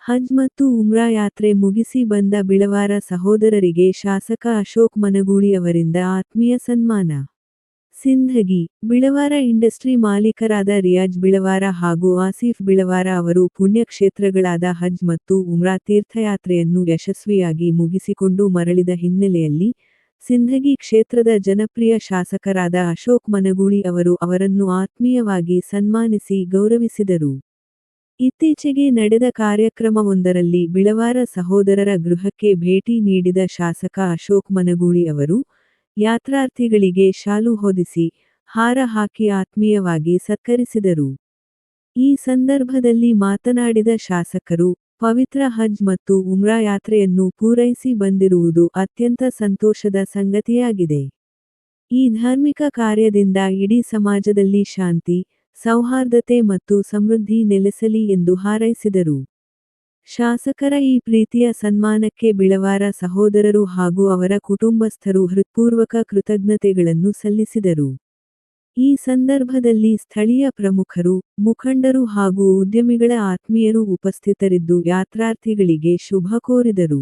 ಹಜ್ ಮತ್ತು ಉಮ್ರಾ ಯಾತ್ರೆ ಮುಗಿಸಿ ಬಂದ ಬಿಳವಾರ ಸಹೋದರರಿಗೆ ಶಾಸಕ ಅಶೋಕ್ ಮನಗೂಳಿ ಅವರಿಂದ ಆತ್ಮೀಯ ಸನ್ಮಾನ. ಸಿಂಧಗಿ, ಬಿಳವಾರ ಇಂಡಸ್ಟ್ರಿ ಮಾಲೀಕರಾದ ರಿಯಾಜ್ ಬಿಳವಾರ ಹಾಗೂ ಆಸಿಫ್ ಬಿಳವಾರ ಅವರು ಪುಣ್ಯಕ್ಷೇತ್ರಗಳಾದ ಹಜ್ ಮತ್ತು ಉಮ್ರಾ ತೀರ್ಥಯಾತ್ರೆಯನ್ನು ಯಶಸ್ವಿಯಾಗಿ ಮುಗಿಸಿಕೊಂಡು ಮರಳಿದ ಹಿನ್ನೆಲೆಯಲ್ಲಿ, ಸಿಂಧಗಿ ಕ್ಷೇತ್ರದ ಜನಪ್ರಿಯ ಶಾಸಕರಾದ ಅಶೋಕ್ ಮನಗೂಳಿ ಅವರು ಅವರನ್ನು ಆತ್ಮೀಯವಾಗಿ ಸನ್ಮಾನಿಸಿ ಗೌರವಿಸಿದರು. ಇತ್ತೀಚೆಗೆ ನಡೆದ ಕಾರ್ಯಕ್ರಮವೊಂದರಲ್ಲಿ ಬಿಳವಾರ ಸಹೋದರರ ಗೃಹಕ್ಕೆ ಭೇಟಿ ನೀಡಿದ ಶಾಸಕ ಅಶೋಕ್ ಮನಗೂಳಿ ಅವರು, ಯಾತ್ರಾರ್ಥಿಗಳಿಗೆ ಶಾಲು ಹೊದಿಸಿ, ಹಾರ ಹಾಕಿ ಆತ್ಮೀಯವಾಗಿ ಸತ್ಕರಿಸಿದರು. ಈ ಸಂದರ್ಭದಲ್ಲಿ ಮಾತನಾಡಿದ ಶಾಸಕರು, ಪವಿತ್ರ ಹಜ್ ಮತ್ತು ಉಮ್ರಾ ಯಾತ್ರೆಯನ್ನು ಪೂರೈಸಿ ಬಂದಿರುವುದು ಅತ್ಯಂತ ಸಂತೋಷದ ಸಂಗತಿಯಾಗಿದೆ. ಈ ಧಾರ್ಮಿಕ ಕಾರ್ಯದಿಂದ ಇಡೀ ಸಮಾಜದಲ್ಲಿ ಶಾಂತಿ, ಸೌಹಾರ್ದತೆ ಮತ್ತು ಸಮೃದ್ಧಿ ನೆಲೆಸಲಿ ಎಂದು ಹಾರೈಸಿದರು. ಶಾಸಕರ ಈ ಪ್ರೀತಿಯ ಸನ್ಮಾನಕ್ಕೆ ಬಿಳವಾರ ಸಹೋದರರು ಹಾಗೂ ಅವರ ಕುಟುಂಬಸ್ಥರು ಹೃತ್ಪೂರ್ವಕ ಕೃತಜ್ಞತೆಗಳನ್ನು ಸಲ್ಲಿಸಿದರು. ಈ ಸಂದರ್ಭದಲ್ಲಿ ಸ್ಥಳೀಯ ಪ್ರಮುಖರು, ಮುಖಂಡರು ಹಾಗೂ ಉದ್ಯಮಿಗಳ ಆತ್ಮೀಯರು ಉಪಸ್ಥಿತರಿದ್ದು ಯಾತ್ರಾರ್ಥಿಗಳಿಗೆ ಶುಭ ಕೋರಿದರು.